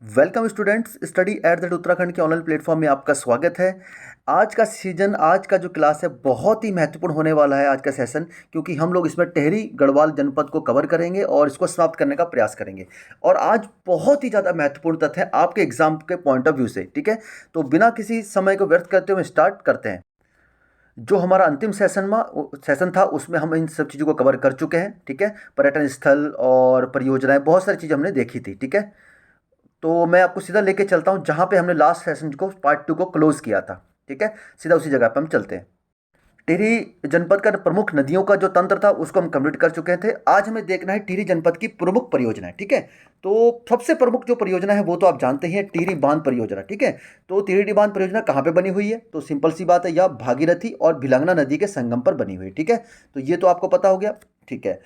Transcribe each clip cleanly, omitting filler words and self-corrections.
Welcome students, study at the Uttarakhand के online platform में आपका स्वागत है। आज का जो क्लास है बहुत ही महत्वपूर्ण होने वाला है आज का सेशन, क्योंकि हम लोग इसमें टिहरी गढ़वाल जनपद को कवर करेंगे और इसको समाप्त करने का प्रयास करेंगे। और आज बहुत ही ज़्यादा महत्वपूर्ण तथ्य है आपके एग्जाम के पॉइंट ऑफ व्यू से। ठीक है, तो बिना किसी समय को व्यर्थ करते हुए स्टार्ट करते हैं। जो हमारा अंतिम सेशन था उसमें हम इन सब चीज़ों को कवर कर चुके हैं। ठीक है, पर्यटन स्थल और परियोजनाएं, बहुत सारी चीज़ें हमने देखी थी। ठीक है, तो मैं आपको सीधा लेके चलता हूँ जहाँ पे हमने लास्ट सेशन को पार्ट 2 को क्लोज किया था। ठीक है, सीधा उसी जगह पे हम चलते हैं। टिहरी जनपद का प्रमुख नदियों का जो तंत्र था उसको हम कंप्लीट कर चुके थे। आज हमें देखना है टिहरी जनपद की प्रमुख परियोजना। ठीक है, तो सबसे प्रमुख जो परियोजना है वो तो आप जानते हैं, टिहरी बांध परियोजना। ठीक है, तो टिहरी बांध परियोजना कहाँ पे बनी हुई है? तो सिंपल सी बात है, यह भागीरथी और भिलंगना नदी के संगम पर बनी हुई है। ठीक है, तो ये तो आपको पता हो गया। ठीक है,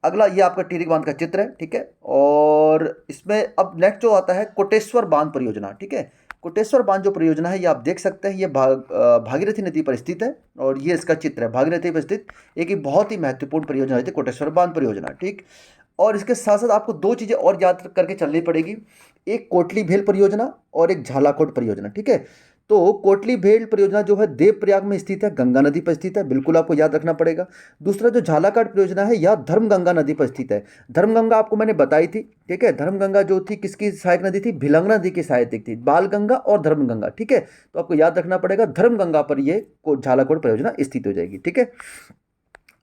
अगला ये आपका टिहरी बांध का चित्र है। ठीक है, और इसमें अब नेक्स्ट जो आता है कोटेश्वर बांध परियोजना। ठीक है, कोटेश्वर बांध जो परियोजना है ये आप देख सकते हैं, ये भागीरथी नदी पर स्थित है और ये इसका चित्र है। भागीरथी पर स्थित एक ही बहुत ही महत्वपूर्ण परियोजना है कोटेश्वर बांध परियोजना। ठीक, और इसके साथ साथ आपको दो चीज़ें और याद करके चलनी पड़ेगी, एक कोटली भेल परियोजना और एक झालाकोट परियोजना। ठीक है, तो कोटली भेल परियोजना जो है देवप्रयाग में स्थित है, गंगा नदी पर स्थित है, बिल्कुल आपको याद रखना पड़ेगा। दूसरा जो झालाकाट परियोजना है यह धर्मगंगा नदी पर स्थित है। धर्मगंगा आपको मैंने बताई थी। ठीक है, धर्मगंगा जो थी किसकी सहायक नदी थी? भिलंगना नदी की सहायक थी, बालगंगा और धर्मगंगा। ठीक है, तो आपको याद रखना पड़ेगा धर्मगंगा पर ये झालाकोट परियोजना स्थित हो जाएगी। ठीक है,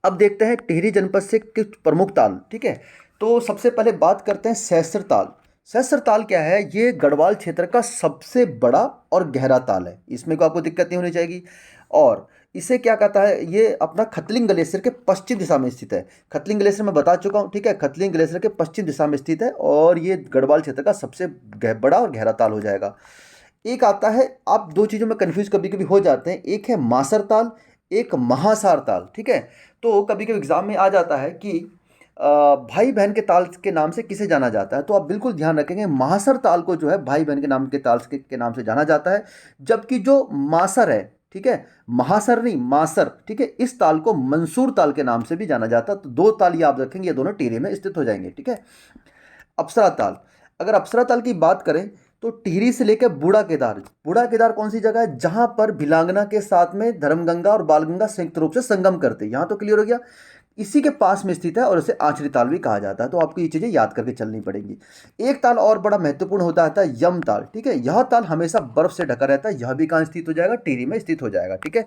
अब देखते हैं टिहरी जनपद से कुछ प्रमुख ताल। ठीक है, तो सबसे पहले बात करते हैं सहस्त्र ताल। सहस्त्र ताल क्या है? ये गढ़वाल क्षेत्र का सबसे बड़ा और गहरा ताल है, इसमें को आपको दिक्कत नहीं होनी चाहिए। और इसे क्या कहता है? ये अपना खतलिंग ग्लेशियर के पश्चिम दिशा में स्थित है। खतलिंग ग्लेशियर मैं बता चुका हूँ। ठीक है, खतलिंग ग्लेशियर के पश्चिम दिशा में स्थित है और ये गढ़वाल क्षेत्र का सबसे बड़ा और गहरा ताल हो जाएगा। एक आता है, आप दो चीज़ों में कन्फ्यूज कभी कभी हो जाते हैं, एक है मासर ताल, एक महासार ताल। ठीक है, तो कभी कभी एग्जाम में आ जाता है कि भाई बहन के ताल के नाम से किसे जाना जाता है, तो आप बिल्कुल ध्यान रखेंगे महासर ताल को जो है भाई बहन के नाम के ताल के नाम से जाना जाता है, जबकि जो मासर है, ठीक है, महासर नहीं मासर, ठीक है, इस ताल को मंसूर ताल के नाम से भी जाना जाता है। तो दो ताल याद रखेंगे, ये दोनों टिहरी में स्थित हो जाएंगे। ठीक है, अप्सरा ताल, अगर अप्सरा ताल की बात करें तो टिहरी से लेकर बूढ़ा केदार कौन सी जगह है? जहां पर भिलांगना के साथ में धर्मगंगा और बालगंगा संयुक्त रूप से संगम करते हैं, यहां तो क्लियर हो गया। इसी के पास में स्थित है और इसे आचरी ताल भी कहा जाता है, तो आपको ये चीजें याद करके चलनी पड़ेंगी। एक ताल और बड़ा महत्वपूर्ण होता है यम ताल। ठीक है, यह ताल हमेशा बर्फ से ढका रहता है, यह भी कहाँ स्थित हो जाएगा? टिहरी में स्थित हो जाएगा। ठीक है,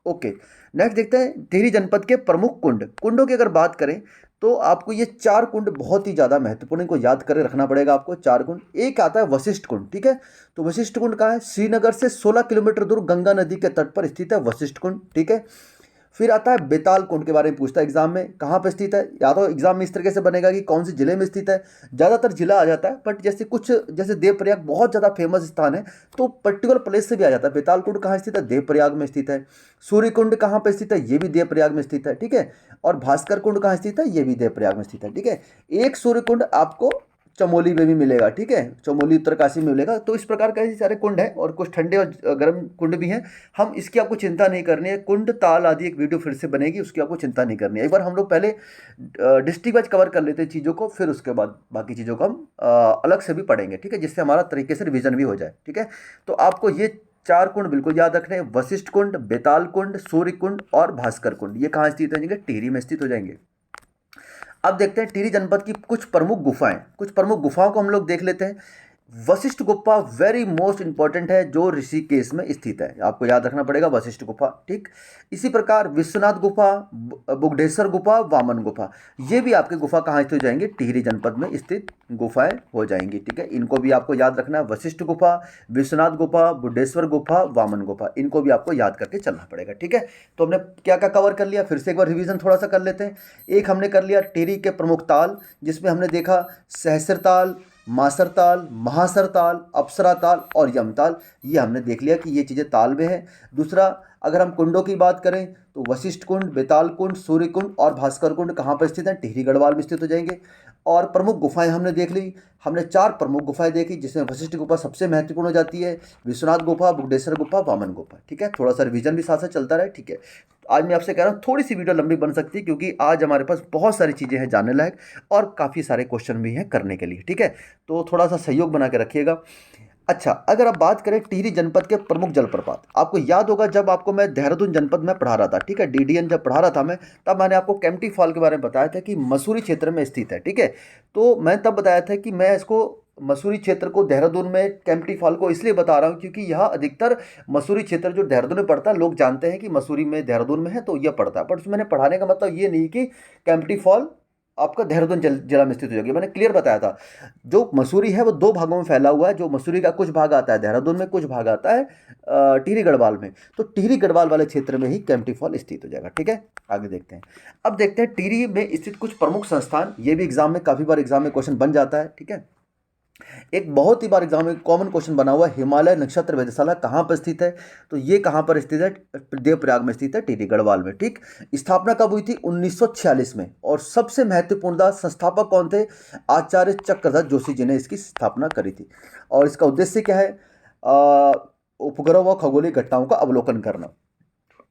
ओके, नेक्स्ट देखते हैं टिहरी जनपद के प्रमुख कुंडों की अगर बात करें तो आपको ये चार कुंड बहुत ही ज़्यादा महत्वपूर्ण, इनको याद कर रखना पड़ेगा आपको। चार कुंड, एक आता है वशिष्ठ कुंड। ठीक है, तो वशिष्ठ कुंड कहाँ है? श्रीनगर से 16 किलोमीटर दूर गंगा नदी के तट पर स्थित है वशिष्ठ कुंड। ठीक है, फिर आता है बेताल कुंड के बारे में पूछता है एग्जाम में, कहाँ पर स्थित है? या तो एग्जाम में इस तरीके से बनेगा कि कौन सी जिले में स्थित है, ज़्यादातर जिला आ जाता है, बट जैसे देवप्रयाग बहुत ज़्यादा फेमस स्थान है तो पर्टिकुलर प्लेस से भी आ जाता है। बेताल कुंड कहाँ स्थित है? देवप्रयाग में स्थित है। सूर्य कुंड कहाँ पर स्थित है? ये भी देवप्रयाग में स्थित है। ठीक है, और भास्कर कुंड कहाँ स्थित है? ये भी देवप्रयाग में स्थित है। ठीक है, एक सूर्य कुंड आपको चमोली में भी मिलेगा। ठीक है, चमोली उत्तरकाशी में मिलेगा। तो इस प्रकार के सारे कुंड हैं और कुछ ठंडे और गर्म कुंड भी हैं। हम इसकी आपको चिंता नहीं करनी है, कुंड ताल आदि एक वीडियो फिर से बनेगी, उसकी आपको चिंता नहीं करनी है। एक बार हम लोग पहले डिस्ट्रिक्ट वाइज कवर कर लेते हैं चीज़ों को, फिर उसके बाद बाकी चीज़ों को हम अलग से भी पढ़ेंगे। ठीक है, जिससे हमारा तरीके से रिविजन भी हो जाए। ठीक है, तो आपको ये चार कुंड बिल्कुल याद रखने हैं, वशिष्ठ कुंड, बेताल कुंड, सूर्य कुंड और भास्कर कुंड। ये कहाँ स्थित हो जाएंगे? टिहरी में स्थित हो जाएंगे। अब देखते हैं टिहरी जनपद की कुछ प्रमुख गुफाओं को हम लोग देख लेते हैं। वशिष्ठ गुफा वेरी मोस्ट इंपॉर्टेंट है, जो ऋषिकेश में स्थित है, आपको याद रखना पड़ेगा वशिष्ठ गुफा। ठीक, इसी प्रकार विश्वनाथ गुफा, बुगडेश्वर गुफा, वामन गुफा, ये भी आपके गुफा कहाँ स्थित हो जाएंगे? टिहरी जनपद में स्थित गुफाएं हो जाएंगी। ठीक है, इनको भी आपको याद रखना है, वशिष्ठ गुफा, विश्वनाथ गुफा, बुडेश्वर गुफा, वामन गुफा, इनको भी आपको याद करके चलना पड़ेगा। ठीक है, तो हमने क्या क्या कवर कर लिया, फिर से एक बार रिवीजन थोड़ा सा कर लेते हैं। एक हमने कर लिया टिहरी के प्रमुख ताल, जिसमें हमने देखा सहस्र ताल, मासर ताल, महासर ताल, अप्सरा ताल और यम ताल। ये हमने देख लिया कि ये चीज़ें ताल में है। दूसरा अगर हम कुंडों की बात करें तो वशिष्ठ कुंड, बेताल कुंड, सूर्य कुंड और भास्कर कुंड कहाँ पर स्थित हैं? टिहरी गढ़वाल में स्थित हो जाएंगे। और प्रमुख गुफाएं हमने देख ली, हमने 4 प्रमुख गुफाएं देखी, जिसमें वशिष्ठ गुफा सबसे महत्वपूर्ण हो जाती है, विश्वनाथ गुफा, बुगडेश्वर गुफा, वामन गुफा। ठीक है, थोड़ा सा रिवीजन भी साथ साथ चलता रहे। ठीक है, आज मैं आपसे कह रहा हूँ थोड़ी सी वीडियो लंबी बन सकती है, क्योंकि आज हमारे पास बहुत सारी चीज़ें हैं जानने लायक और काफ़ी सारे क्वेश्चन भी हैं करने के लिए। ठीक है, तो थोड़ा सा सहयोग बना के रखिएगा। अच्छा, अगर आप बात करें टिहरी जनपद के प्रमुख जलप्रपात, आपको याद होगा जब आपको मैं देहरादून जनपद में पढ़ा रहा था, ठीक है, डीडीएन जब पढ़ा रहा था मैं, तब मैंने आपको केम्प्टी फॉल के बारे में बताया था कि मसूरी क्षेत्र में स्थित है। ठीक है, तो मैं तब बताया था कि मैं इसको मसूरी क्षेत्र को देहरादून में केम्प्टी फॉल को इसलिए बता रहा हूँ क्योंकि यह अधिकतर मसूरी क्षेत्र जो देहरादून में पड़ता है, लोग जानते हैं कि मसूरी में देहरादून में है तो यह पड़ता है, बट उसमें मैंने पढ़ाने का मतलब ये नहीं कि केम्प्टी फॉल आपका देहरादून जिला में स्थित हो जाएगी। मैंने क्लियर बताया था जो मसूरी है वो 2 भागों में फैला हुआ है। जो मसूरी का कुछ भाग आता है देहरादून में, कुछ भाग आता है टिहरी गढ़वाल में। तो टिहरी गढ़वाल वाले क्षेत्र में ही केम्प्टी फॉल स्थित हो जाएगा। ठीक है, आगे देखते हैं। अब देखते हैं टिहरी में स्थित कुछ प्रमुख संस्थान, ये भी एग्जाम में काफ़ी बार एग्जाम में क्वेश्चन बन जाता है। ठीक है, एक बहुत ही बार एग्जाम में कॉमन क्वेश्चन बना हुआ है, हिमालय नक्षत्र वेधशाला कहाँ पर स्थित है? तो ये कहाँ पर स्थित है? देवप्रयाग में स्थित है, टिहरी गढ़वाल में। ठीक, स्थापना कब हुई थी? 1946 में। और सबसे महत्वपूर्ण संस्थापक कौन थे? आचार्य चक्रधर जोशी जी ने इसकी स्थापना करी थी। और इसका उद्देश्य क्या है? उपग्रह व खगोलीय घटनाओं का अवलोकन करना।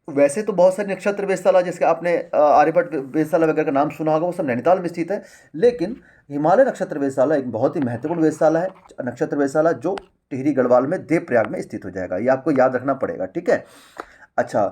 वैसे तो बहुत सारे नक्षत्र वेधशाला, जिसके आपने आर्यभट्ट वेधशाला वगैरह का नाम सुना होगा, वो सब नैनीताल में स्थित है। लेकिन हिमालय नक्षत्र वेधशाला एक बहुत ही महत्वपूर्ण वेधशाला है, नक्षत्र वेधशाला, जो टिहरी गढ़वाल में देवप्रयाग में स्थित हो जाएगा। ये आपको याद रखना पड़ेगा। ठीक है, अच्छा,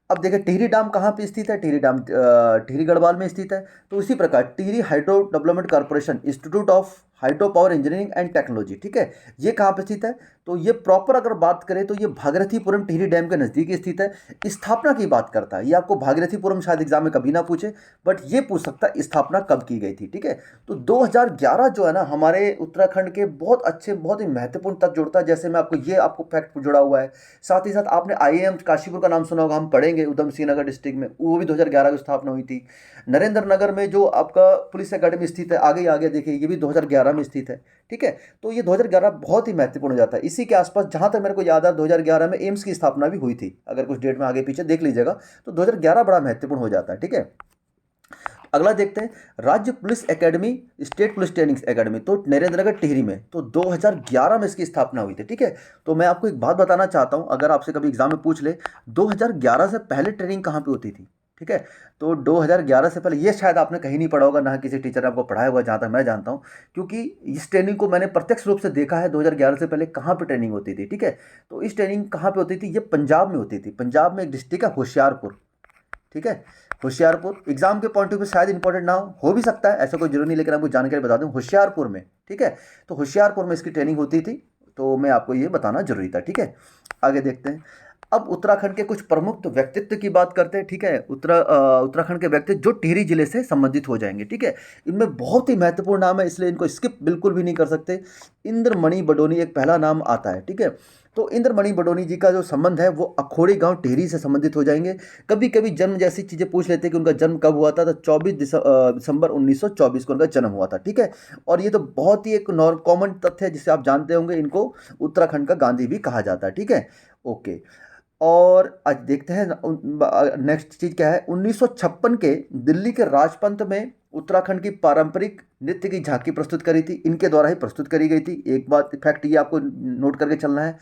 अब देखिए टिहरी डैम कहाँ पे स्थित है? टिहरी डैम टिहरी गढ़वाल में स्थित है। तो इसी प्रकार Tehri hydro development corporation, institute of hydro power engineering and technology, ठीक है, ये कहाँ पे स्थित है? तो ये प्रॉपर अगर बात करें तो ये भागीरथीपुरम टिहरी डैम के नज़दीक स्थित है। स्थापना की बात करता है, ये आपको भागीरथीपुरम शायद एग्जाम में कभी ना पूछे, बट ये पूछ सकता है स्थापना कब की गई थी। ठीक है, तो 2011 जो है ना, हमारे उत्तराखंड के बहुत अच्छे, बहुत ही महत्वपूर्ण तक जुड़ता है। जैसे मैं आपको ये आपको फैक्ट जुड़ा हुआ है। साथ ही साथ आपने आईआईएम काशीपुर का नाम सुना होगा, हम पढ़ेंगे, उधम सिंह नगर डिस्ट्रिक्ट में, वो भी 2011 की स्थापना हुई थी। नरेंद्र नगर में जो आपका पुलिस एकेडमी स्थित है, आगे आगे देखिए, ये भी 2011 में स्थित है। ठीक है, तो ये 2011 बहुत ही महत्वपूर्ण हो जाता है। इसी के आसपास जहां तक मेरे को याद है 2011 में एम्स की स्थापना भी हुई थी। अगर कुछ डेट में आगे पीछे देख लीजिएगा तो 2011 बड़ा महत्वपूर्ण हो जाता है। ठीक है, अगला देखते हैं, राज्य police academy, state police training academy, तो नरेंद्र नगर टिहरी में, तो 2011 में इसकी स्थापना हुई थी। ठीक है, तो मैं आपको एक बात बताना चाहता हूं, अगर आपसे कभी एग्जाम में पूछ ले 2011 से पहले ट्रेनिंग कहाँ पे होती थी? ठीक है, तो 2011 से पहले ये शायद आपने कहीं नहीं पढ़ा होगा, ना किसी टीचर ने आपको पढ़ाया होगा, जहाँ तक मैं जानता हूँ, क्योंकि इस ट्रेनिंग को मैंने प्रत्यक्ष रूप से देखा है। 2011 से पहले कहाँ पे ट्रेनिंग होती थी? ठीक है, तो इस ट्रेनिंग कहाँ पे होती थी? ये पंजाब में होती थी। पंजाब में एक डिस्ट्रिक्ट है होशियारपुर। ठीक है, होशियारपुर एग्जाम के पॉइंट ऑफ व्यू शायद इंपॉर्टेंट ना हो भी सकता है, ऐसा कोई जरूरी नहीं, लेकिन आपको जानकारी बता दूं, होशियारपुर में। ठीक है, तो होशियारपुर में इसकी ट्रेनिंग होती थी, तो मैं आपको ये बताना जरूरी था। ठीक है, आगे देखते हैं। अब उत्तराखंड के कुछ प्रमुख व्यक्तित्व की बात करते हैं। ठीक है, उत्तराखंड के व्यक्ति जो टिहरी जिले से संबंधित हो जाएंगे। ठीक है, इनमें बहुत ही महत्वपूर्ण नाम है, इसलिए इनको स्किप बिल्कुल भी नहीं कर सकते। इंद्रमणि बडोनी एक पहला नाम आता है। ठीक है, तो इंद्रमणि बडोनी जी का जो संबंध है वो अखोड़ी गांव टिहरी से संबंधित हो जाएंगे। कभी कभी जन्म जैसी चीज़ें पूछ लेते हैं कि उनका जन्म कब हुआ था, तो 24 दिसंबर 1924 को उनका जन्म हुआ था। ठीक है, और ये तो बहुत ही एक कॉमन तथ्य है जिसे आप जानते होंगे, इनको उत्तराखंड का गांधी भी कहा जाता है। ठीक है, ओके, और आज देखते हैं नेक्स्ट चीज क्या है। 1956 के दिल्ली के राजपंथ में उत्तराखंड की पारंपरिक नृत्य की झांकी प्रस्तुत करी थी, इनके द्वारा ही प्रस्तुत करी गई थी। एक बात फैक्ट ये आपको नोट करके चलना है,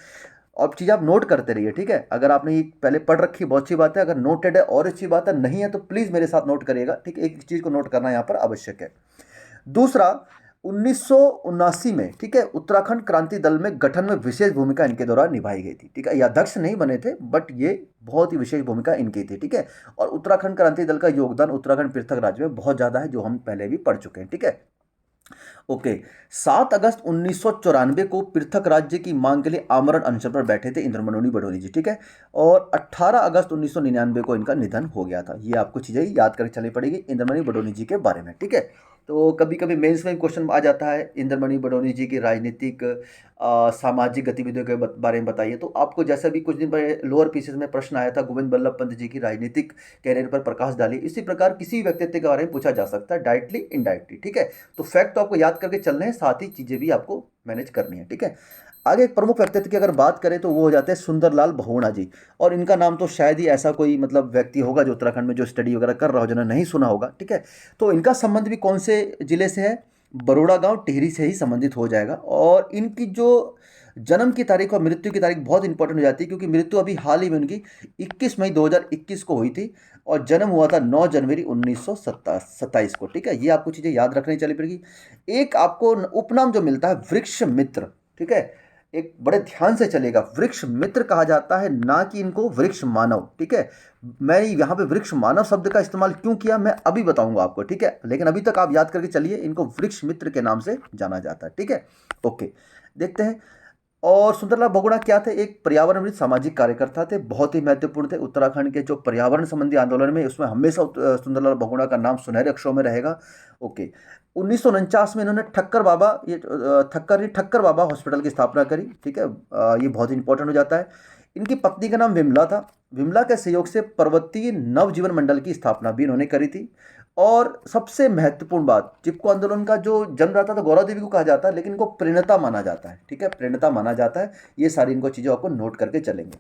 और चीज़ आप नोट करते रहिए। ठीक है, अगर आपने ये पहले पढ़ रखी बहुत अच्छी बात है, अगर नोटेड है और अच्छी बात है, नहीं है तो प्लीज़ मेरे साथ नोट करिएगा। ठीक है, एक चीज़ को नोट करना यहाँ पर आवश्यक है। दूसरा, 1979 में, ठीक है, उत्तराखंड क्रांति दल में गठन में विशेष भूमिका इनके द्वारा निभाई गई थी। ठीक है, ये अध्यक्ष नहीं बने थे, बट ये बहुत ही विशेष भूमिका इनकी थी। ठीक है, और उत्तराखंड क्रांति दल का योगदान उत्तराखंड पृथक राज्य में बहुत ज़्यादा है, जो हम पहले भी पढ़ चुके हैं। ठीक है, ओके, 7 अगस्त 1994 को पृथक राज्य की मांग के लिए आमरण अनशन पर बैठे थे इंद्रमणि बडोनी जी। ठीक है, और 18 अगस्त 1999 को इनका निधन हो गया था। ये आपको चीज़ें याद करके चलनी पड़ेगी इंद्रमणि बडोनी जी के बारे में। ठीक है, तो कभी कभी मेंस में क्वेश्चन आ जाता है, इंद्रमणि बडोनी जी की राजनीतिक सामाजिक गतिविधियों के बारे में बताइए। तो आपको जैसा भी कुछ दिन पहले लोअर पीसेस में प्रश्न आया था, गोविंद बल्लभ पंत जी की राजनीतिक कैरियर पर प्रकाश डालिए, इसी प्रकार किसी भी व्यक्तित्व के बारे में पूछा जा सकता है, डायरेक्टली इनडायरेक्टली। ठीक है, तो फैक्ट तो आपको याद करके चलने हैं, साथ ही चीज़ें भी आपको मैनेज करनी है, ठीक है। आगे एक प्रमुख व्यक्तित्व की अगर बात करें तो वो हो जाते हैं सुंदरलाल बहुगुणा जी। और इनका नाम तो शायद ही ऐसा कोई मतलब व्यक्ति होगा जो उत्तराखंड में जो स्टडी वगैरह कर रहा हो जिन्होंने नहीं सुना होगा, ठीक है। तो इनका संबंध भी कौन से जिले से है? बरोड़ा गांव टिहरी से ही संबंधित हो जाएगा। और इनकी जो जन्म की तारीख और मृत्यु की तारीख बहुत इंपॉर्टेंट हो जाती है, क्योंकि मृत्यु अभी हाल ही में उनकी 21 मई 2021 को हुई थी और जन्म हुआ था 9 जनवरी 1927 को, ठीक है। ये आपको चीज़ें याद रखनी चली पड़ेगी। एक आपको उपनाम जो मिलता है वृक्ष मित्र, ठीक है, एक बड़े ध्यान से चलेगा, वृक्ष मित्र कहा जाता है, ना कि इनको वृक्ष मानव, ठीक है। मैं यहाँ पे वृक्ष मानव शब्द का इस्तेमाल क्यों किया मैं अभी बताऊंगा आपको, ठीक है। लेकिन अभी तक आप याद करके चलिए, इनको वृक्ष मित्र के नाम से जाना जाता है, ठीक है। ओके, देखते हैं। और सुंदरलाल बहुगुणा क्या थे? एक पर्यावरणविद सामाजिक कार्यकर्ता थे, बहुत ही महत्वपूर्ण थे उत्तराखंड के जो पर्यावरण संबंधी आंदोलन में, उसमें हमेशा सुंदरलाल बहुगुणा का नाम सुनहरे अक्षरों में रहेगा। ओके, 1949 में इन्होंने ठक्कर बाबा हॉस्पिटल की स्थापना करी, ठीक है। ये बहुत ही इंपॉर्टेंट हो जाता है। इनकी पत्नी का नाम विमला था। विमला के सहयोग से पर्वतीय नवजीवन मंडल की स्थापना भी इन्होंने करी थी। और सबसे महत्वपूर्ण बात, चिपको आंदोलन का जो जन्मदाता तो गौरव देवी को कहा जाता है, लेकिन इनको प्रणेता माना जाता है, ठीक है, प्रणेता माना जाता है। ये सारी इनको चीज़ें आपको नोट करके चलेंगे।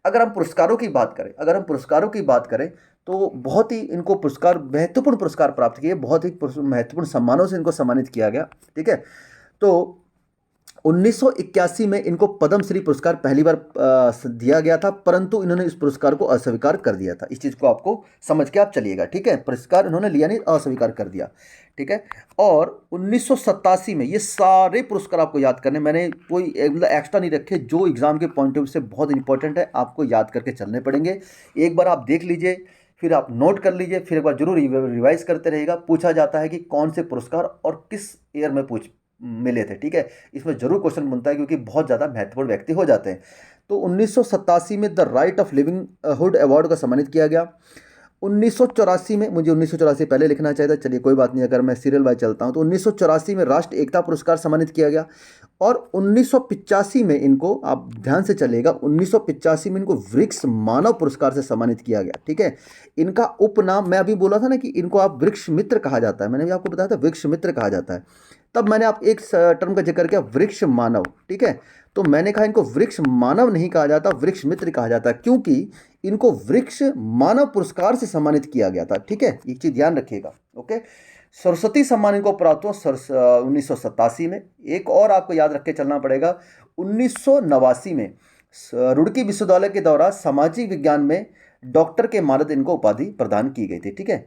अगर हम पुरस्कारों की बात करें तो बहुत ही इनको पुरस्कार, महत्वपूर्ण पुरस्कार प्राप्त किए, बहुत ही महत्वपूर्ण सम्मानों से इनको सम्मानित किया गया, ठीक है। तो 1981 में इनको पद्मश्री पुरस्कार पहली बार दिया गया था, परंतु इन्होंने इस पुरस्कार को अस्वीकार कर दिया था। इस चीज़ को आपको समझ के आप चलिएगा, ठीक है। पुरस्कार इन्होंने लिया नहीं, अस्वीकार कर दिया, ठीक है। और 1987 में ये सारे पुरस्कार आपको याद करने, मैंने कोई मतलब एक्स्ट्रा नहीं रखे, जो एग्जाम के पॉइंट ऑफ व्यू से बहुत इंपॉर्टेंट है, आपको याद करके चलने पड़ेंगे। एक बार आप देख लीजिए, फिर आप नोट कर लीजिए, फिर एक बार जरूर रिवाइज करते रहिएगा। पूछा जाता है कि कौन से पुरस्कार और किस ईयर में मिले थे, ठीक है। इसमें जरूर क्वेश्चन बनता है, क्योंकि बहुत ज़्यादा महत्वपूर्ण व्यक्ति हो जाते हैं। तो 1987 में the right of living hood award का सम्मानित किया गया। 1984 में, मुझे 1984 पहले लिखना चाहिए था, चलिए कोई बात नहीं, अगर मैं सीरियल वाइज चलता हूँ तो 1984 में राष्ट्रीय एकता पुरस्कार सम्मानित किया गया। और 1985 में इनको, आप ध्यान से चलिएगा, 1985 में इनको वृक्ष मानव पुरस्कार से सम्मानित किया गया, ठीक है। इनका उपनाम, मैं अभी बोला था ना कि इनको आप वृक्ष मित्र कहा जाता है, मैंने भी आपको बताया था वृक्ष मित्र कहा जाता है, तब मैंने आप एक टर्म का जिक्र किया वृक्ष मानव, ठीक है। तो मैंने कहा इनको वृक्ष मानव नहीं कहा जाता, वृक्ष मित्र कहा जाता है, क्योंकि इनको वृक्ष मानव पुरस्कार से सम्मानित किया गया था, ठीक है। एक चीज ध्यान रखिएगा, ओके। सरस्वती सम्मान इनको प्राप्त हुआ 1987 में। एक और आपको याद रख के चलना पड़ेगा, 1989 में रुड़की विश्वविद्यालय के द्वारा सामाजिक विज्ञान में डॉक्टर के मानद इनको उपाधि प्रदान की गई थी, ठीक है।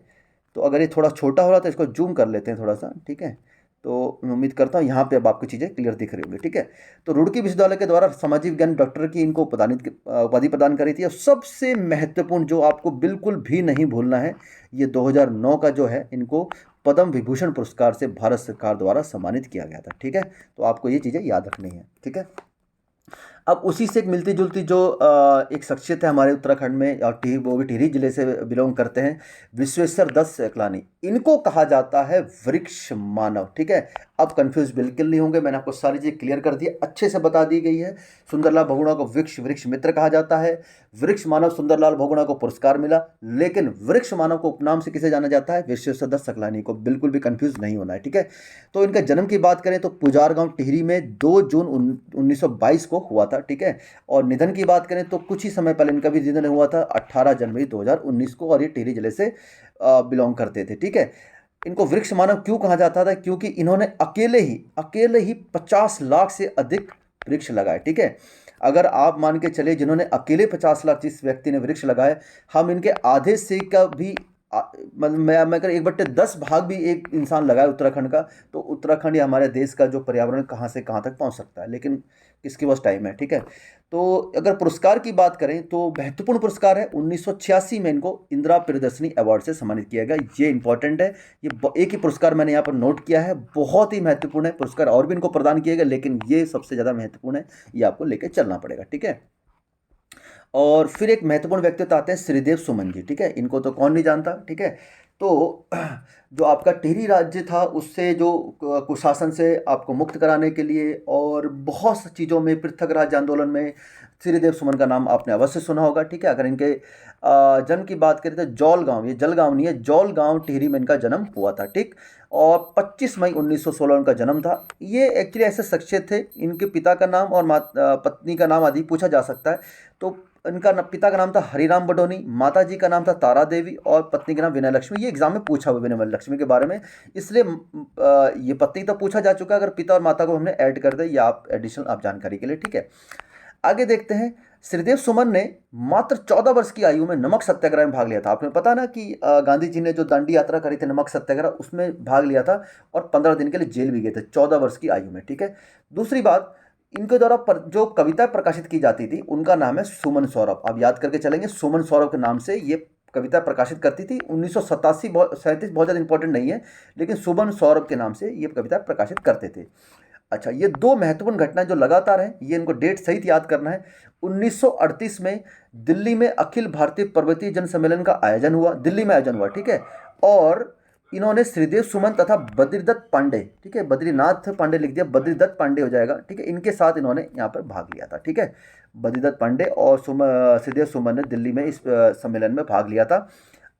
तो अगर ये थोड़ा छोटा हो रहा तो इसको जूम कर लेते हैं थोड़ा सा, ठीक है। तो मैं उम्मीद करता हूँ यहाँ पे अब आपको चीज़ें क्लियर दिख रही होंगी, ठीक है। तो रुड़की विश्वविद्यालय के द्वारा सामाजिक विज्ञान डॉक्टर की इनको उपाधि प्रदान करी थी। और सबसे महत्वपूर्ण जो आपको बिल्कुल भी नहीं भूलना है, ये 2009 का जो है, इनको पद्म विभूषण पुरस्कार से भारत सरकार द्वारा सम्मानित किया गया था, ठीक है। तो आपको ये चीज़ें याद रखनी है, ठीक है। अब उसी से एक मिलती जुलती जो एक शख्सियत है हमारे उत्तराखंड में, और वो भी टिहरी जिले से बिलोंग करते हैं, विश्वेश्वर दत्त सैकलानी। इनको कहा जाता है वृक्ष मानव, ठीक है। अब कंफ्यूज बिल्कुल नहीं होंगे, मैंने आपको सारी चीज़ क्लियर कर दी, अच्छे से बता दी गई है। सुंदरलाल बहुगुणा को वृक्ष मित्र कहा जाता है। वृक्ष मानव सुंदरलाल बहुगुणा को पुरस्कार मिला, लेकिन वृक्ष मानव को उपनाम से किसे जाना जाता है? विश्वेश्वर दत्त सैकलानी को। बिल्कुल भी कंफ्यूज नहीं होना है, ठीक है। तो इनका जन्म की बात करें तो पुजार गांव टिहरी में 2 जून 1922 को हुआ था, ठीक है। और निधन की बात करें तो कुछ ही समय पहले इनका भी निधन हुआ था 18 जनवरी 2019 को, और ये टिहरी जिले से बिलोंग करते थे, ठीक है। इनको वृक्ष मानव क्यों कहा जाता था? क्योंकि इन्होंने अकेले ही 50 लाख से अधिक वृक्ष लगाए, ठीक है। अगर आप मान के चले, जिन्होंने अकेले 50 लाख जिस व्यक्ति ने वृक्ष लगाए, हम इनके आधे से का भी मतलब मैं अगर 1/10 भाग भी एक इंसान लगाए उत्तराखंड का, तो उत्तराखंड या हमारे देश का जो पर्यावरण कहाँ से कहाँ तक पहुँच सकता है। लेकिन किसके पास टाइम है, ठीक है। तो अगर पुरस्कार की बात करें तो महत्वपूर्ण पुरस्कार है, 1986 में इनको इंदिरा प्रियदर्शनी अवार्ड से सम्मानित किया गया। ये इंपॉर्टेंट है, ये एक ही पुरस्कार मैंने यहाँ पर नोट किया है, बहुत ही महत्वपूर्ण है। पुरस्कार और भी इनको प्रदान किए गए, लेकिन ये सबसे ज़्यादा महत्वपूर्ण है, ये आपको लेकर चलना पड़ेगा, ठीक है। और फिर एक महत्वपूर्ण व्यक्तित्व आते हैं श्रीदेव सुमन जी, ठीक है। इनको तो कौन नहीं जानता, ठीक है। तो जो आपका टिहरी राज्य था उससे जो कुशासन से आपको मुक्त कराने के लिए और बहुत सी चीज़ों में पृथक राज्य आंदोलन में श्रीदेव सुमन का नाम आपने अवश्य सुना होगा। ठीक है, अगर इनके जन्म की बात करें तो जौल गांव, ये जलगांव नहीं है, जौल गांव टिहरी में इनका जन्म हुआ था। ठीक, और 25 मई 1916 उनका जन्म था। ये एक्चुअली ऐसे शख्सियत थे, इनके पिता का नाम और पत्नी का नाम आदि पूछा जा सकता है। तो इनका पिता का नाम था हरिराम बडोनी, माता जी का नाम था तारा देवी और पत्नी का नाम विनय लक्ष्मी। ये एग्जाम में पूछा हुआ विनय लक्ष्मी के बारे में, इसलिए ये पत्नी तो पूछा जा चुका है, अगर पिता और माता को हमने ऐड कर दे, या आप एडिशनल आप जानकारी के लिए। ठीक है, आगे देखते हैं। श्रीदेव सुमन ने मात्र 14 वर्ष की आयु में नमक सत्याग्रह में भाग लिया था। आपने पता ना कि गांधी जी ने जो दांडी यात्रा करी थी नमक सत्याग्रह, उसमें भाग लिया था और 15 दिन के लिए जेल भी गए थे 14 वर्ष की आयु में। ठीक है, दूसरी बात, इनके द्वारा जो कविता प्रकाशित की जाती थी उनका नाम है सुमन सौरभ। आप याद करके चलेंगे, सुमन सौरभ के नाम से ये कविता प्रकाशित करती थी। 1987 37 बहुत ज़्यादा इंपॉर्टेंट नहीं है, लेकिन सुमन सौरभ के नाम से ये कविता प्रकाशित करते थे। अच्छा, ये दो महत्वपूर्ण घटनाएं जो लगातार हैं, ये इनको डेट सहित याद करना है। 1938 में दिल्ली में अखिल भारतीय पर्वतीय जन सम्मेलन का आयोजन हुआ, दिल्ली में आयोजन हुआ। ठीक है, और इन्होंने श्रीदेव सुमन तथा बद्रीदत्त पांडे, ठीक है, बद्रीनाथ पांडे लिख दिया, बद्रीदत्त पांडे हो जाएगा। ठीक है, इनके साथ इन्होंने यहाँ पर भाग लिया था। ठीक है, बद्रीदत्त पांडे और श्रीदेव सुमन ने दिल्ली में इस सम्मेलन में भाग लिया था।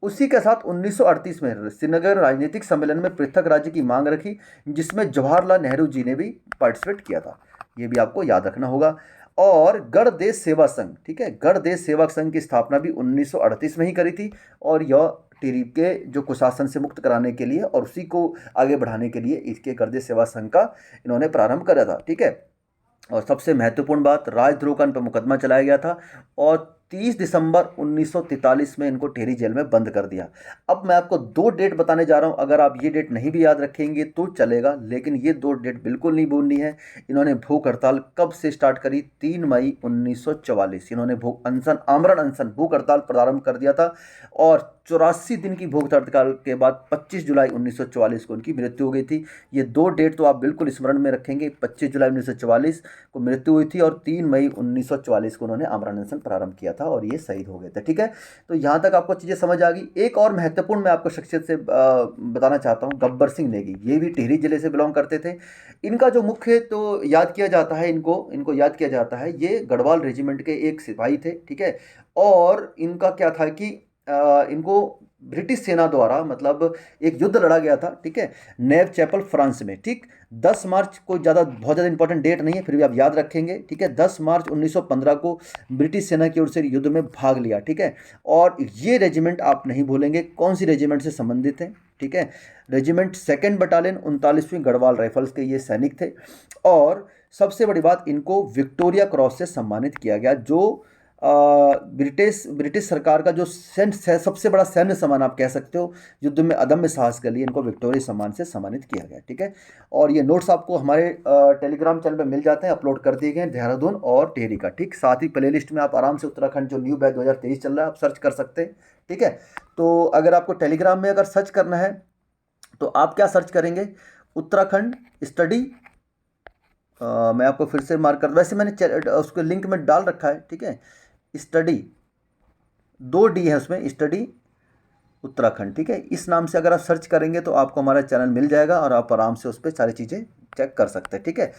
उसी के साथ 1938 में श्रीनगर राजनीतिक सम्मेलन में पृथक राज्य की मांग रखी, जिसमें जवाहरलाल नेहरू जी ने भी पार्टिसिपेट किया था। ये भी आपको याद रखना होगा। और गढ़ देश सेवा संघ, ठीक है, गढ़ देश सेवक संघ की स्थापना भी 1938 में ही करी थी, और यह टिहरी के जो कुशासन से मुक्त कराने के लिए और उसी को आगे बढ़ाने के लिए इसके गढ़ देश सेवा संघ का इन्होंने प्रारंभ करा था। ठीक है, और सबसे महत्वपूर्ण बात, राजद्रोह का इन पर मुकदमा चलाया गया था और 30 दिसंबर 1943 में इनको टिहरी जेल में बंद कर दिया। अब मैं आपको दो डेट बताने जा रहा हूं, अगर आप ये डेट नहीं भी याद रखेंगे तो चलेगा, लेकिन ये दो डेट बिल्कुल नहीं भूलनी है। इन्होंने भूख हड़ताल कब से स्टार्ट करी? 3 मई 1944 इन्होंने भूख अनशन, आमरण अनशन, भूख हड़ताल प्रारंभ कर दिया था और 84 दिन की भूख हड़ताल के बाद 25 जुलाई 1944 को उनकी मृत्यु हो गई थी। ये दो डेट तो आप बिल्कुल स्मरण में रखेंगे, 25 जुलाई 1944 को मृत्यु हुई थी और 3 मई 1944 को उन्होंने आमरण अनशन प्रारंभ किया था और ये शहीद हो गए थे। ठीक है, तो यहाँ तक आपको चीज़ें समझ आ गई। एक और महत्वपूर्ण मैं आपको शख्सियत से बताना चाहता हूँ, गब्बर सिंह नेगी। ये भी टिहरी जिले से बिलोंग करते थे। इनका जो मुख्य तो याद किया जाता है, इनको याद किया जाता है, ये गढ़वाल रेजिमेंट के एक सिपाही थे। ठीक है, और इनका क्या था कि इनको ब्रिटिश सेना द्वारा मतलब एक युद्ध लड़ा गया था। ठीक है, नेव चैपल फ्रांस में। ठीक, 10 मार्च को बहुत ज़्यादा इंपॉर्टेंट डेट नहीं है, फिर भी आप याद रखेंगे। ठीक है, 10 मार्च 1915 को ब्रिटिश सेना की ओर से युद्ध में भाग लिया। ठीक है, और ये रेजिमेंट आप नहीं भूलेंगे कौन सी रेजिमेंट से संबंधित है। ठीक है, रेजिमेंट 2nd बटालियन 39वीं गढ़वाल राइफल्स के ये सैनिक थे। और सबसे बड़ी बात, इनको विक्टोरिया क्रॉस से सम्मानित किया गया, जो ब्रिटिश सरकार का जो सबसे बड़ा सैन्य सम्मान आप कह सकते हो, युद्ध में अदम्य साहस के लिए इनको विक्टोरिया सम्मान से सम्मानित किया गया। ठीक है, और ये नोट्स आपको हमारे टेलीग्राम चैनल पे मिल जाते हैं, अपलोड कर दिए गए हैं, देहरादून और टिहरी का। ठीक, साथ ही प्ले लिस्ट में आप आराम से उत्तराखंड जो न्यू बैच 2023 चल रहा है आप सर्च कर सकते हैं। ठीक है, तो अगर आपको टेलीग्राम में अगर सर्च करना है तो आप क्या सर्च करेंगे? उत्तराखंड स्टडी। मैं आपको फिर से मार्क कर, वैसे मैंने उसको लिंक में डाल रखा है। ठीक है, स्टडी, 2 डी है उसमें, स्टडी उत्तराखंड। ठीक है, इस नाम से अगर आप सर्च करेंगे तो आपको हमारा चैनल मिल जाएगा और आप आराम से उस पर सारी चीज़ें चेक कर सकते हैं। ठीक है,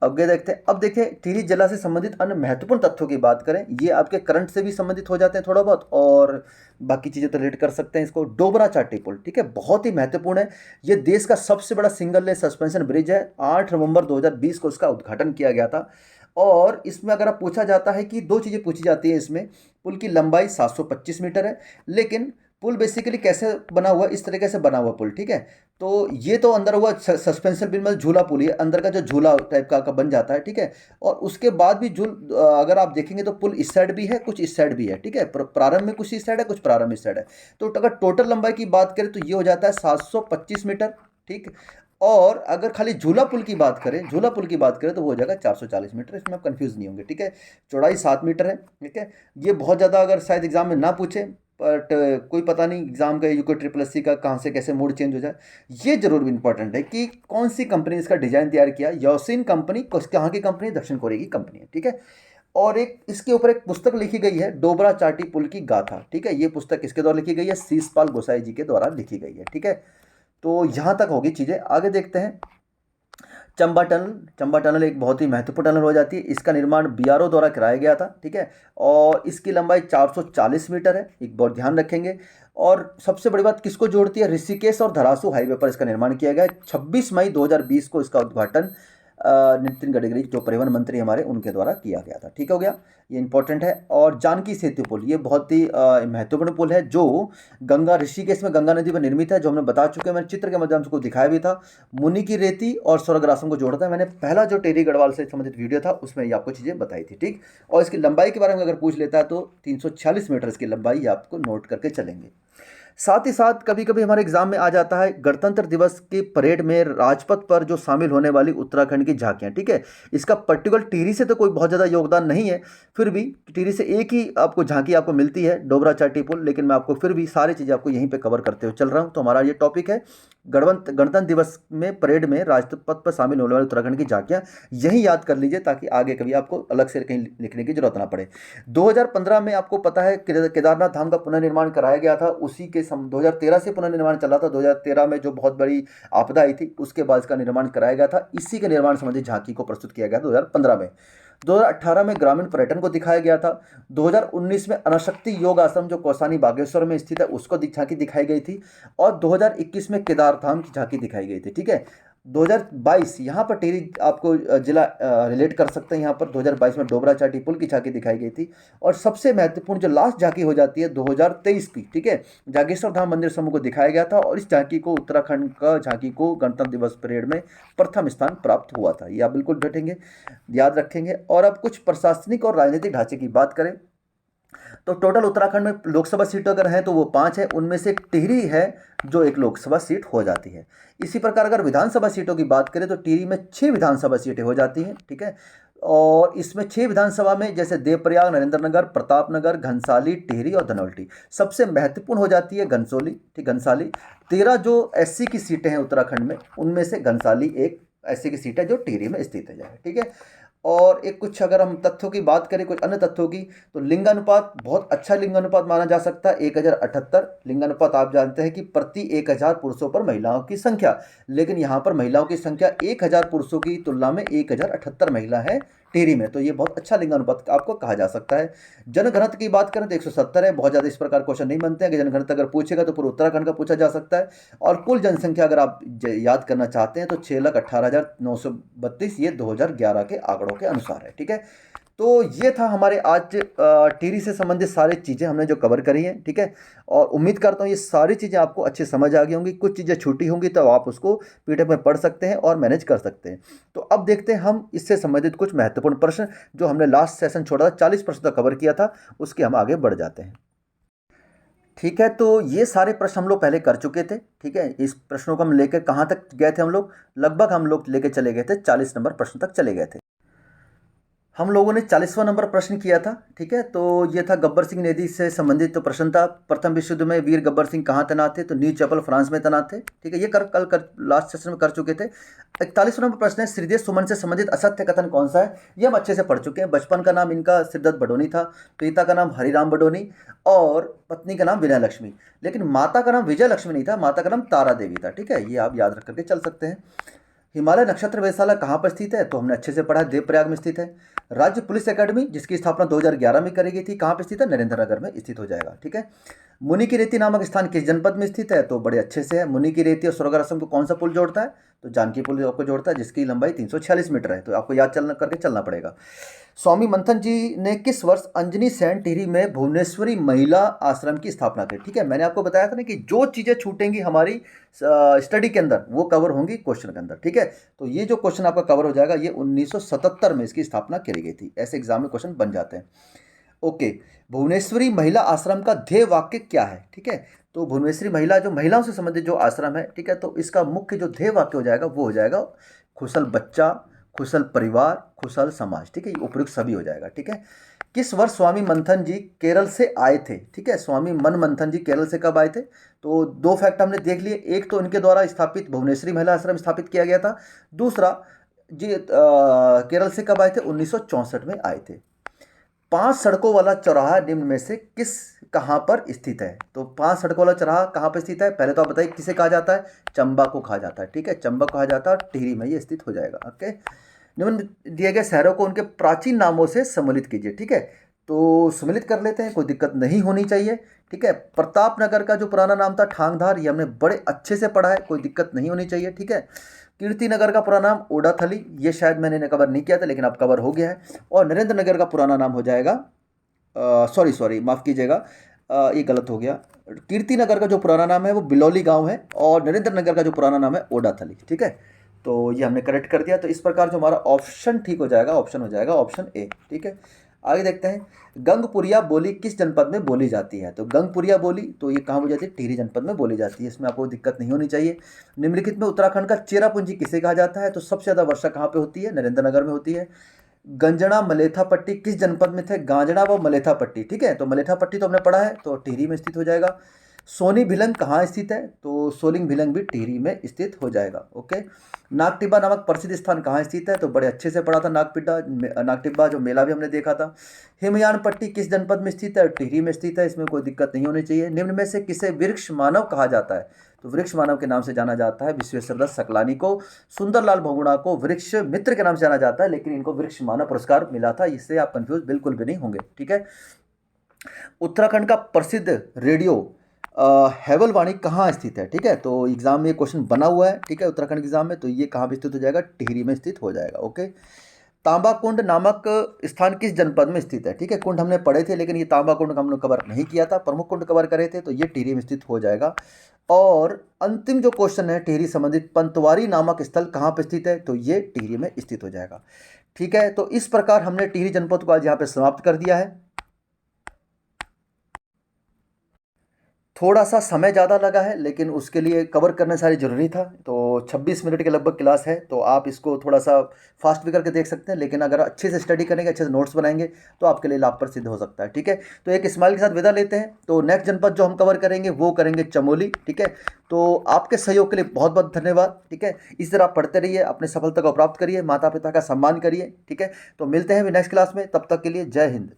आगे देखते हैं। अब देखिए, टिहरी जिला से संबंधित अन्य महत्वपूर्ण तथ्यों की बात करें, ये आपके करंट से भी संबंधित हो जाते हैं थोड़ा बहुत, और बाकी चीज़ें तो रिलेट कर सकते हैं इसको। डोबरा चाटी पुल, ठीक है, बहुत ही महत्वपूर्ण है। ये देश का सबसे बड़ा सिंगल लेन सस्पेंशन ब्रिज है। 8 नवंबर 2020 को इसका उद्घाटन किया गया था। और इसमें अगर आप पूछा जाता है कि दो चीज़ें पूछी जाती हैं इसमें, पुल की लंबाई 725 मीटर है, लेकिन पुल बेसिकली कैसे बना हुआ, इस तरीके से बना हुआ पुल। ठीक है, तो ये तो अंदर हुआ सस्पेंशन ब्रिज मतलब झूला पुल, ये अंदर का जो झूला टाइप का बन जाता है। ठीक है, और उसके बाद भी अगर आप देखेंगे तो पुल इस साइड भी है, कुछ इस साइड भी है। ठीक है, प्रारंभ में कुछ इस साइड है, कुछ प्रारंभ इस साइड है। तो अगर टोटल लंबाई की बात करें तो ये हो जाता है 725 मीटर। ठीक, और अगर खाली झूला पुल की बात करें तो वो हो जाएगा 440 मीटर। इसमें आप कंफ्यूज नहीं होंगे। ठीक है, चौड़ाई 7 मीटर है। ठीक है, ये बहुत ज़्यादा अगर शायद एग्जाम में ना पूछे, बट कोई पता नहीं एग्जाम का यूको ट्रिपल एस सी का कहाँ से कैसे मूड चेंज हो जाए। ये जरूर इंपॉर्टेंट है कि कौन सी कंपनी इसका डिजाइन तैयार किया। योसिन कंपनी, कहाँ की कंपनी? दक्षिण कोरिया की कंपनी है। ठीक है, और एक इसके ऊपर एक पुस्तक लिखी गई है, डोबरा चाटी पुल की गाथा। ठीक है, ये पुस्तक किसके द्वारा लिखी गई है? शीशपाल गोसाई जी के द्वारा लिखी गई है। ठीक है, तो यहाँ तक होगी चीज़ें। आगे देखते हैं चंबा टनल। चंबा टनल एक बहुत ही महत्वपूर्ण टनल हो जाती है। इसका निर्माण बीआरओ द्वारा कराया गया था। ठीक है, और इसकी लंबाई 440 मीटर है, एक बहुत ध्यान रखेंगे। और सबसे बड़ी बात किसको जोड़ती है? ऋषिकेश और धरासू हाईवे पर इसका निर्माण किया गया है। 26 मई 2020 को इसका उद्घाटन नितिन गडकरी जो परिवहन मंत्री हमारे उनके द्वारा किया गया था। ठीक हो गया, ये इंपॉर्टेंट है। और जानकी सेतु पुल, ये बहुत ही महत्वपूर्ण पुल है जो गंगा ऋषिकेश में गंगा नदी पर निर्मित है, जो हमने बता चुके हैं, मैंने चित्र के माध्यम से को दिखाया भी था। मुनि की रेती और स्वर्गरासम को जोड़ता है। मैंने पहला जो टेरी गढ़वाल से संबंधित वीडियो था उसमें ये आपको चीज़ें बताई थी। ठीक, और इसकी लंबाई के बारे में अगर पूछ लेता है तो 346 मीटर इसकी लंबाई, आपको नोट करके चलेंगे। साथ ही साथ कभी कभी हमारे एग्जाम में आ जाता है गणतंत्र दिवस की परेड में राजपथ पर जो शामिल होने वाली उत्तराखंड की झांकियां। ठीक है, इसका पर्टिकुलर टिहरी से तो कोई बहुत ज़्यादा योगदान नहीं है, फिर भी टिहरी से एक ही आपको झांकी आपको मिलती है, डोबरा चाटी पुल। लेकिन मैं आपको फिर भी सारी चीज़ें आपको यहीं पे कवर करते हुए चल रहा हूँ। तो हमारा ये टॉपिक है गणतंत्र दिवस में परेड में राजपथ पर शामिल होने वाली उत्तराखंड की झांकियां। यही याद कर लीजिए ताकि आगे कभी आपको अलग से कहीं लिखने की जरूरत ना पड़े। 2015 में आपको पता है केदारनाथ धाम का पुनर्निर्माण कराया गया था। उसी के 2013 से पुनर्निर्माण चला था। 2013 में जो बहुत बड़ी आपदा आई थी उसके बाद इसका निर्माण कराया गया था। इसी के निर्माण संबंधी झांकी को प्रस्तुत किया गया था 2015 में। 2018 में ग्रामीण पर्यटन को दिखाया गया था। 2019 में अनाशक्ति योग आश्रम जो कौसानी बागेश्वर में स्थित है उसको झांकी दिखाई गई थी। और 2021 में केदार धाम की झांकी दिखाई गई थी। ठीक है, 2022 यहाँ पर टिहरी आपको जिला रिलेट कर सकते हैं। यहाँ पर 2022 में डोबरा चाटी पुल की झांकी दिखाई गई थी। और सबसे महत्वपूर्ण जो लास्ट झांकी हो जाती है 2023 की, ठीक है, जागेश्वर धाम मंदिर समूह को दिखाया गया था। और इस झांकी को उत्तराखंड का झांकी को गणतंत्र दिवस परेड में प्रथम स्थान प्राप्त हुआ था। ये आप बिल्कुल बैठेंगे, याद रखेंगे। और अब कुछ प्रशासनिक और राजनीतिक ढांचे की बात करें तो टोटल उत्तराखंड में लोकसभा सीट अगर हैं तो वो 5 है। उनमें से एक टिहरी है जो एक लोकसभा सीट हो जाती है। इसी प्रकार अगर विधानसभा सीटों की बात करें तो टिहरी में 6 विधानसभा सीटें हो जाती हैं। ठीक है, और इसमें 6 विधानसभा में जैसे देवप्रयाग, नरेंद्रनगर, प्रतापनगर, घनसाली, टिहरी और धनौल्टी। सबसे महत्वपूर्ण हो जाती है घनसोली। ठीक, घनसाली। 13 जो एससी की सीटें हैं उत्तराखंड में उनमें से घनसाली एक एससी की सीट है जो टिहरी में स्थित है। ठीक है, और एक कुछ अगर हम तथ्यों की बात करें, कुछ अन्य तथ्यों की, तो लिंगानुपात बहुत अच्छा लिंगानुपात माना जा सकता है, 1078 लिंगानुपात। आप जानते हैं कि प्रति 1000 पुरुषों पर महिलाओं की संख्या, लेकिन यहाँ पर महिलाओं की संख्या 1000 पुरुषों की तुलना में 1078 महिला है टिहरी में। तो ये बहुत अच्छा लिंगानुपात आपको कहा जा सकता है। जनघनत्व की बात करें तो 170 है। बहुत ज़्यादा इस प्रकार क्वेश्चन नहीं बनते हैं कि जनघनत्व अगर पूछेगा तो पूरे उत्तराखंड का पूछा जा सकता है। और कुल जनसंख्या अगर आप याद करना चाहते हैं तो 6,18,932, ये 2011 के आंकड़ों के अनुसार है। ठीक है, तो ये था हमारे आज टिहरी से संबंधित सारी चीज़ें हमने जो कवर करी हैं। ठीक है, और उम्मीद करता हूँ ये सारी चीज़ें आपको अच्छे समझ आ गई होंगी। कुछ चीज़ें छूटी होंगी तो आप उसको पीडीएफ में पढ़ सकते हैं और मैनेज कर सकते हैं। तो अब देखते हैं हम इससे संबंधित कुछ महत्वपूर्ण प्रश्न जो हमने लास्ट सेशन छोड़ा था, 40 प्रश्न तक कवर किया था, उसके हम आगे बढ़ जाते हैं। ठीक है, तो ये सारे प्रश्न हम लोग पहले कर चुके थे। ठीक है, इस प्रश्नों को हम लेकर कहाँ तक गए थे? हम लोग लगभग लेके चले गए थे 40 नंबर प्रश्न तक चले गए थे। हम लोगों ने 40वां नंबर प्रश्न किया था। ठीक है, तो ये था गब्बर सिंह नेदी से संबंधित जो प्रश्न था। प्रथम विश्व युद्ध में वीर गब्बर सिंह कहाँ तैनात थे? तो न्यू चैपल फ्रांस में तैनात थे। ठीक है, ये कल लास्ट सेशन में कर चुके थे। 41वां नंबर प्रश्न है श्रीदेव सुमन से संबंधित असत्य कथन कौन सा है? ये हम अच्छे से पढ़ चुके हैं। बचपन का नाम इनका सिरदत्त बडोनी था, पिता का नाम हरिराम बडोनी और पत्नी का नाम विनय लक्ष्मी। लेकिन माता का नाम विजय लक्ष्मी नहीं था, माता का नाम तारा देवी था। ठीक है, ये आप याद रख करके चल सकते हैं। हिमालय नक्षत्र वेधशाला कहाँ पर स्थित है? तो हमने अच्छे से पढ़ा, देवप्रयाग में स्थित है। राज्य पुलिस एकेडमी जिसकी स्थापना 2011 में करी गई थी, कहाँ पर स्थित है? नरेंद्रनगर में स्थित हो जाएगा। ठीक है, मुनि की रेती नामक स्थान किस जनपद में स्थित है? तो बड़े अच्छे से है। मुनि की रेती और स्वर्गाश्रम को कौन सा पुल जोड़ता है? तो जानकी पुल आपको जोड़ता है, जिसकी लंबाई 346 मीटर है। तो आपको याद करके चलना पड़ेगा। स्वामी मंथन जी ने किस वर्ष अंजनी सैन टिहरी में भुवनेश्वरी महिला आश्रम की स्थापना की? ठीक है, मैंने आपको बताया था ना कि जो चीज़ें छूटेंगी हमारी स्टडी के अंदर वो कवर होंगी क्वेश्चन के अंदर। ठीक है, तो ये जो क्वेश्चन आपका कवर हो जाएगा, ये 1977 में इसकी स्थापना करी गई थी। ऐसे एग्जाम में क्वेश्चन बन जाते हैं। ओके, भुवनेश्वरी महिला आश्रम का ध्येय वाक्य क्या है? ठीक है, तो भुवनेश्वरी महिला जो महिलाओं से संबंधित जो आश्रम है, ठीक है, तो इसका मुख्य जो ध्येय वाक्य हो जाएगा वो हो जाएगा खुशल बच्चा, खुशल परिवार, खुशल समाज। ठीक है, ये उपयुक्त सभी हो जाएगा। ठीक है, किस वर्ष स्वामी मंथन जी केरल से आए थे? ठीक है, स्वामी मंथन जी केरल से कब आए थे? तो दो फैक्ट हमने देख लिए। एक तो इनके द्वारा स्थापित भुवनेश्वरी महिला आश्रम स्थापित किया गया था। दूसरा जी केरल से कब आए थे? 1964 में आए थे। 5 सड़कों वाला चौराहा निम्न में से किस कहाँ पर स्थित है? तो 5 सड़कों वाला चौराहा कहाँ पर स्थित है? पहले तो आप बताइए किसे कहा जाता है? चंबा को कहा जाता है। ठीक है, चंबा को कहा जाता है और टिहरी में ये स्थित हो जाएगा। ओके, निम्न दिए गए शहरों को उनके प्राचीन नामों से सम्मिलित कीजिए। ठीक है, तो सम्मिलित कर लेते हैं, कोई दिक्कत नहीं होनी चाहिए। ठीक है, प्रतापनगर का जो पुराना नाम था ठांगधार, ये हमने बड़े अच्छे से पढ़ा है, कोई दिक्कत नहीं होनी चाहिए। ठीक है, कीर्तिनगर का पुराना नाम ओडाथली, ये शायद मैंने कवर नहीं किया था लेकिन अब कवर हो गया है। और नरेंद्र नगर का पुराना नाम हो जाएगा, सॉरी माफ़ कीजिएगा, ये गलत हो गया। कीर्तिनगर का जो पुराना नाम है वो बिलौली गांव है और नरेंद्र नगर का जो पुराना नाम है ओडाथली। ठीक है, तो ये हमने करेक्ट कर दिया। तो इस प्रकार जो हमारा ऑप्शन ठीक हो जाएगा, ऑप्शन हो जाएगा ऑप्शन ए। ठीक है, आगे देखते हैं, गंगपुरिया बोली किस जनपद में बोली जाती है? तो गंगपुरिया बोली तो ये कहाँ बोली जाती है? टिहरी जनपद में बोली जाती है, इसमें आपको दिक्कत नहीं होनी चाहिए। निम्नलिखित में उत्तराखंड का चेरापूंजी किसे कहा जाता है? तो सबसे ज़्यादा वर्षा कहाँ पे होती है? नरेंद्र नगर में होती है। गंजना मलेथा पट्टी किस जनपद में थे? गांजना व मलेथा पट्टी। ठीक है, तो मलेथा पट्टी तो हमने पढ़ा है, तो टिहरी में स्थित हो जाएगा। सोनी भिलंग कहाँ स्थित है? तो सोलिंग भिलंग भी टिहरी में स्थित हो जाएगा। ओके, नागटिब्बा नामक प्रसिद्ध स्थान कहाँ स्थित है? तो बड़े अच्छे से पढ़ा था, नागटिब्बा जो मेला भी हमने देखा था। हिमयान पट्टी किस जनपद में स्थित है? टिहरी में स्थित है, इसमें कोई दिक्कत नहीं होनी चाहिए। निम्न में से किसे वृक्ष मानव कहा जाता है? तो वृक्ष मानव के नाम से जाना जाता है विश्वेश्वर दत्त सकलानी को। सुंदरलाल बहुगुणा को वृक्ष मित्र के नाम से जाना जाता है, लेकिन इनको वृक्ष मानव पुरस्कार मिला था, इससे आप कंफ्यूज बिल्कुल भी नहीं होंगे। ठीक है, उत्तराखंड का प्रसिद्ध रेडियो हैवलवाणी कहाँ स्थित है? ठीक है, तो एग्जाम में ये क्वेश्चन बना हुआ है। ठीक है, उत्तराखंड एग्जाम में, तो ये कहाँ पे स्थित हो जाएगा? टिहरी में स्थित हो जाएगा। ओके, तांबा कुंड नामक स्थान किस जनपद में स्थित है? ठीक है, कुंड हमने पढ़े थे लेकिन ये तांबा कुंड हम लोग कवर नहीं किया था, प्रमुख कुंड कवर करे थे, तो ये टिहरी में स्थित हो जाएगा। और अंतिम जो क्वेश्चन है टिहरी संबंधित, पंतवारी नामक स्थल कहाँ पे स्थित है? तो ये टिहरी में स्थित हो जाएगा। ठीक है, तो इस प्रकार हमने टिहरी जनपद को आज यहाँ पे समाप्त कर दिया है। थोड़ा सा समय ज़्यादा लगा है लेकिन उसके लिए कवर करना सारी ज़रूरी था। तो 26 मिनट के लगभग क्लास है, तो आप इसको थोड़ा सा फास्ट भी करके देख सकते हैं, लेकिन अगर अच्छे से स्टडी करेंगे, अच्छे से नोट्स बनाएंगे तो आपके लिए लाभप्रद सिद्ध हो सकता है। ठीक है, तो एक स्माइल के साथ विदा लेते हैं। तो नेक्स्ट जनपद जो हम कवर करेंगे वो करेंगे चमोली। ठीक है, तो आपके सहयोग के लिए बहुत बहुत धन्यवाद। ठीक है, इस तरह आप पढ़ते रहिए, अपने सफलता को प्राप्त करिए, माता पिता का सम्मान करिए। ठीक है, तो मिलते हैं नेक्स्ट क्लास में, तब तक के लिए जय हिंद।